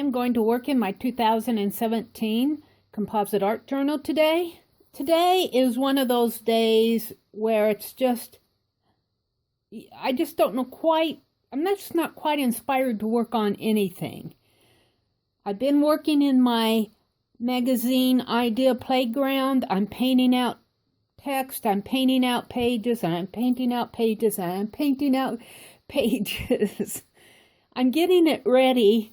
am going to work in my 2017 Composite Art Journal today. Today is one of those days where it's just, I just don't know quite, I'm just not quite inspired to work on anything. I've been working in my magazine idea playground. I'm painting out text, I'm painting out pages, and I'm painting out pages, and I'm painting out pages. I'm getting it ready,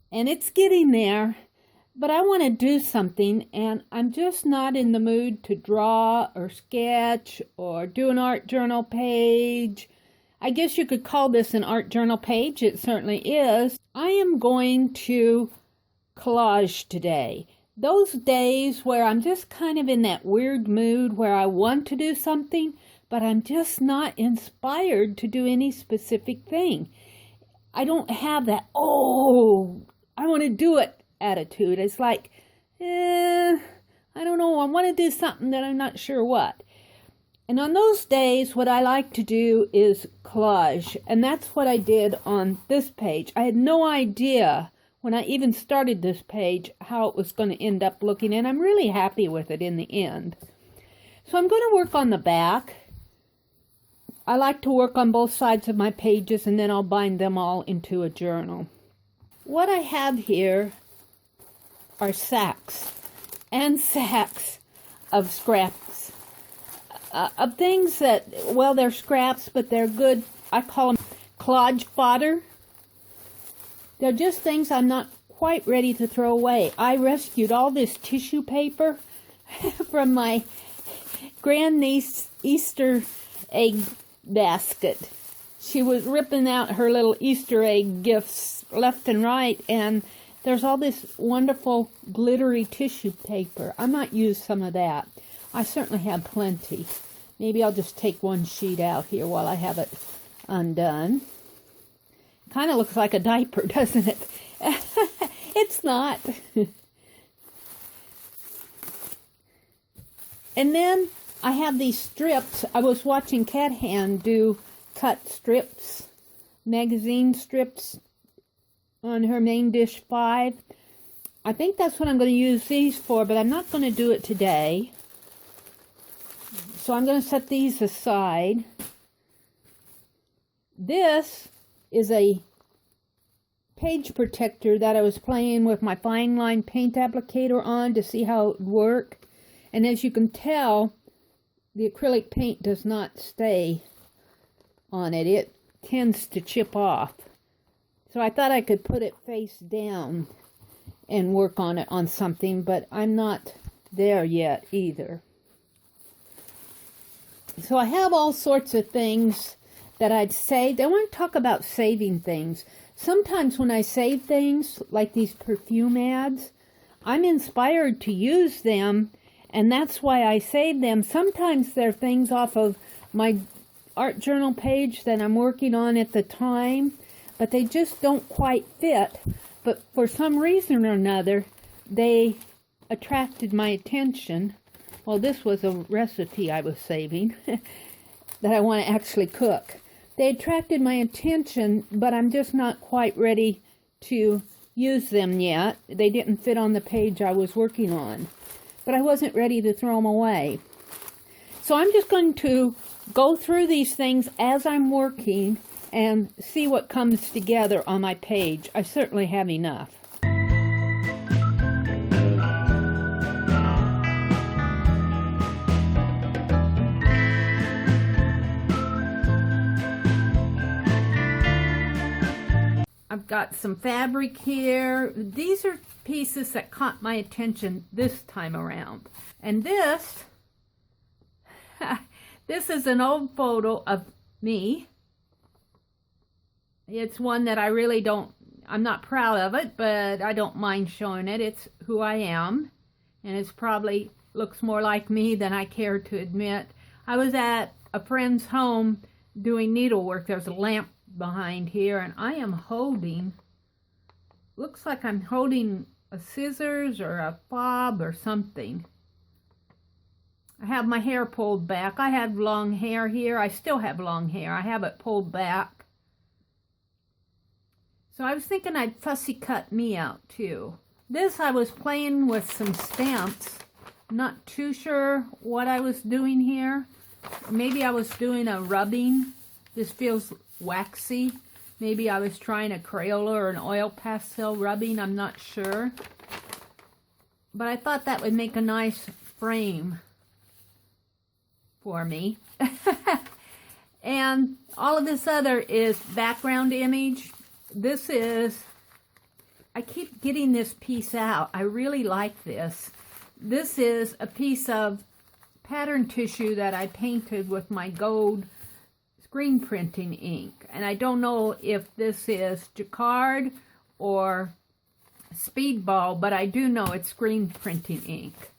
and it's getting there, but I want to do something, and I'm just not in the mood to draw or sketch or do an art journal page. I guess you could call this an art journal page. It certainly is. I am going to collage today. Those days where I'm just kind of in that weird mood where I want to do something, but I'm just not inspired to do any specific thing. I don't have that, oh, I want to do it attitude. It's like, I don't know, I want to do something that I'm not sure what. And on those days, what I like to do is collage. And that's what I did on this page. I had no idea when I even started this page how it was going to end up looking. And I'm really happy with it in the end. So I'm going to work on the back. I like to work on both sides of my pages, and then I'll bind them all into a journal. What I have here are sacks and sacks of scraps, of things that, well, they're scraps, but they're good. I call them collage fodder. They're just things I'm not quite ready to throw away. I rescued all this tissue paper from my grandniece's Easter egg basket. She was ripping out her little Easter egg gifts left and right, and there's all this wonderful glittery tissue paper. I might use some of that. I certainly have plenty. Maybe I'll just take one sheet out here while I have it undone. Kind of looks like a diaper, doesn't it? It's not. And then I have these strips. I was watching Cat Hand do cut strips, magazine strips on her main dish 5. I think that's what I'm going to use these for, but I'm not going to do it today. So I'm going to set these aside. This is a page protector that I was playing with my fine line paint applicator on to see how it would work. And as you can tell, the acrylic paint does not stay on it. It tends to chip off. So I thought I could put it face down and work on it on something, but I'm not there yet either. So I have all sorts of things that I'd saved. I want to talk about saving things. Sometimes when I save things, like these perfume ads, I'm inspired to use them, and that's why I save them. Sometimes they're things off of my art journal page that I'm working on at the time, but they just don't quite fit. But for some reason or another, they attracted my attention. Well, this was a recipe I was saving that I want to actually cook. They attracted my attention, but I'm just not quite ready to use them yet. They didn't fit on the page I was working on, but I wasn't ready to throw them away. So I'm just going to go through these things as I'm working and see what comes together on my page. I certainly have enough. I've got some fabric here. These are pieces that caught my attention this time around. And this, this is an old photo of me. It's one that I really don't, I'm not proud of it, but I don't mind showing it. It's who I am, and it's probably looks more like me than I care to admit. I was at a friend's home doing needlework. There's a lamp behind here, and I am holding, looks like I'm holding a scissors or a fob or something. I have my hair pulled back. I had long hair here. I still have long hair. I have it pulled back. So I was thinking I'd fussy cut me out too. This, I was playing with some stamps. Not too sure what I was doing here. Maybe I was doing a rubbing. This feels waxy. Maybe I was trying a Crayola or an oil pastel rubbing. I'm not sure. But I thought that would make a nice frame for me. And all of this other is background image. This is, I keep getting this piece out. I really like this. This is a piece of pattern tissue that I painted with my gold screen printing ink. And I don't know if this is jacquard or speedball, but I do know it's screen printing ink.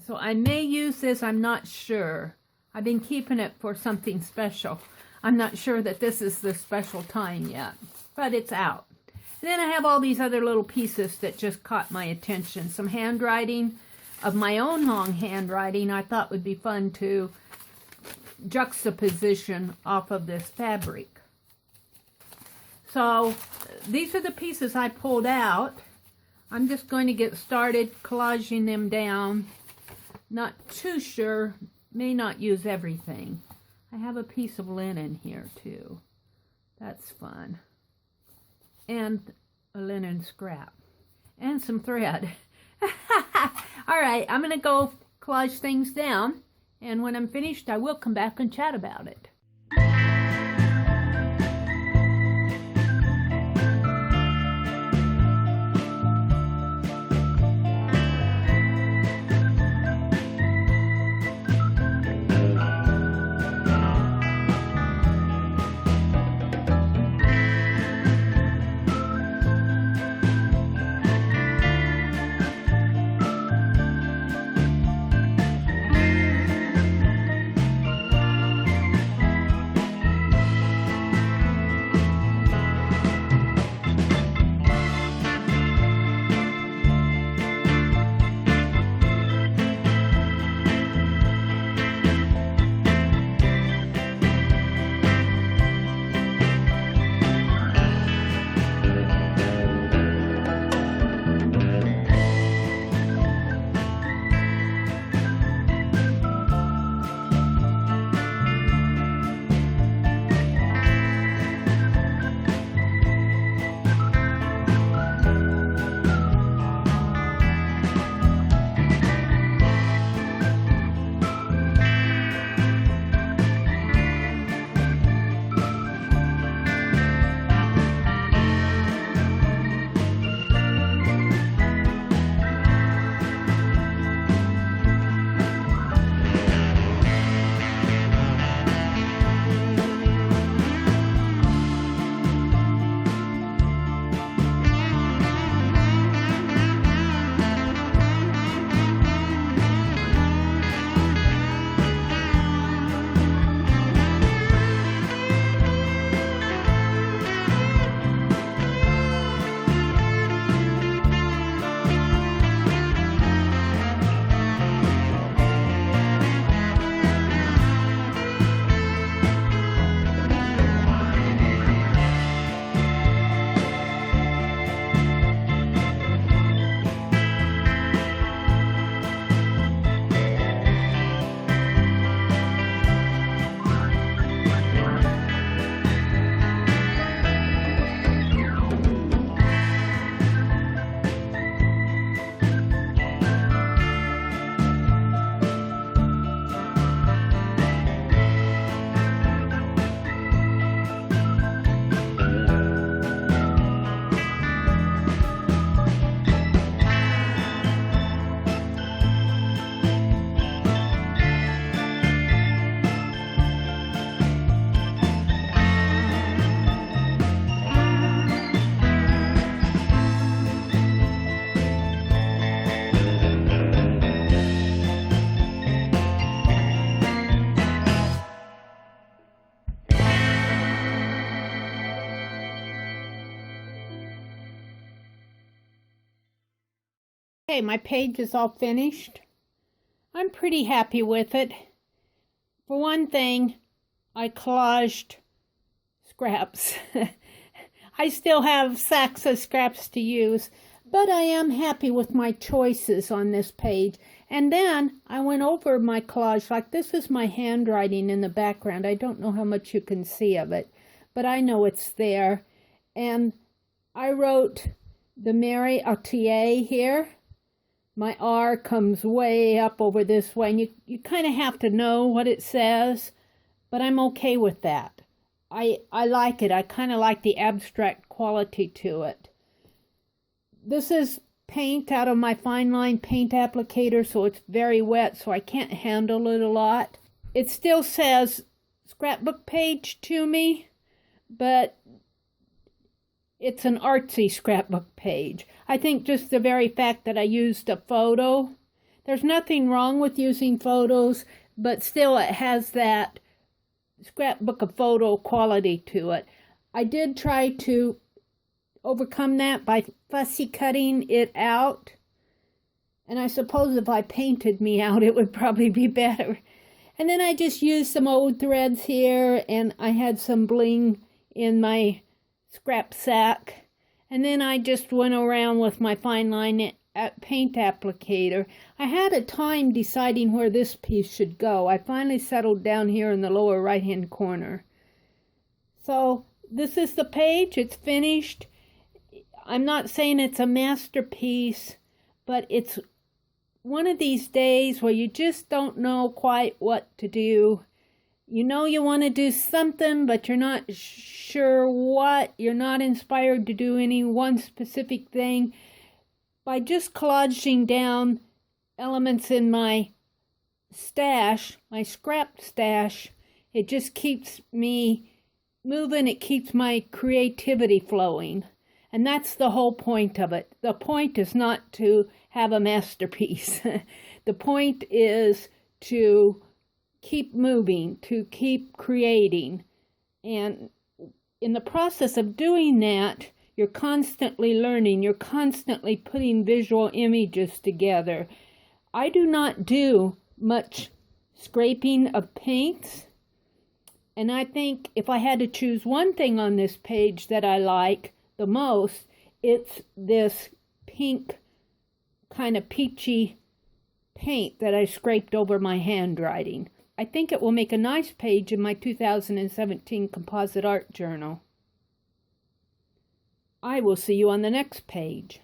So I may use this, I'm not sure. I've been keeping it for something special. I'm not sure that this is the special time yet, but it's out. And then I have all these other little pieces that just caught my attention. Some handwriting of my own long handwriting I thought would be fun to juxtaposition off of this fabric. So these are the pieces I pulled out. I'm just going to get started collaging them down. Not too sure, may not use everything. I have a piece of linen here too. That's fun. And a linen scrap. And some thread. All right, I'm going to go collage things down. And when I'm finished, I will come back and chat about it. Okay, my page is all finished. I'm pretty happy with it. For one thing, I collaged scraps. I still have sacks of scraps to use, but I am happy with my choices on this page. And then I went over my collage, like this is my handwriting in the background. I don't know how much you can see of it, but I know it's there. And I wrote the Meri Atelier here. My R comes way up over this way, and you kind of have to know what it says, but I'm okay with that. I like it. I kind of like the abstract quality to it. This is paint out of my fine line paint applicator, so it's very wet, so I can't handle it a lot. It still says scrapbook page to me, but it's an artsy scrapbook page. I think just the very fact that I used a photo, there's nothing wrong with using photos, but still it has that scrapbook of photo quality to it. I did try to overcome that by fussy cutting it out, and I suppose if I painted me out it would probably be better. And then I just used some old threads here, and I had some bling in my scrap sack, and then I just went around with my fine line paint applicator. I had a time deciding where this piece should go. I finally settled down here in the lower right hand corner. So this is the page. It's finished. I'm not saying it's a masterpiece, but it's one of these days where you just don't know quite what to do. You know you want to do something, but you're not sure what. You're not inspired to do any one specific thing. By just collaging down elements in my stash, my scrap stash, it just keeps me moving. It keeps my creativity flowing. And that's the whole point of it. The point is not to have a masterpiece. The point is to keep moving, to keep creating. And in the process of doing that, you're constantly learning. You're constantly putting visual images together. I do not do much scraping of paints. And I think if I had to choose one thing on this page that I like the most, it's this pink kind of peachy paint that I scraped over my handwriting. I think it will make a nice page in my 2017 Composite Art Journal. I will see you on the next page.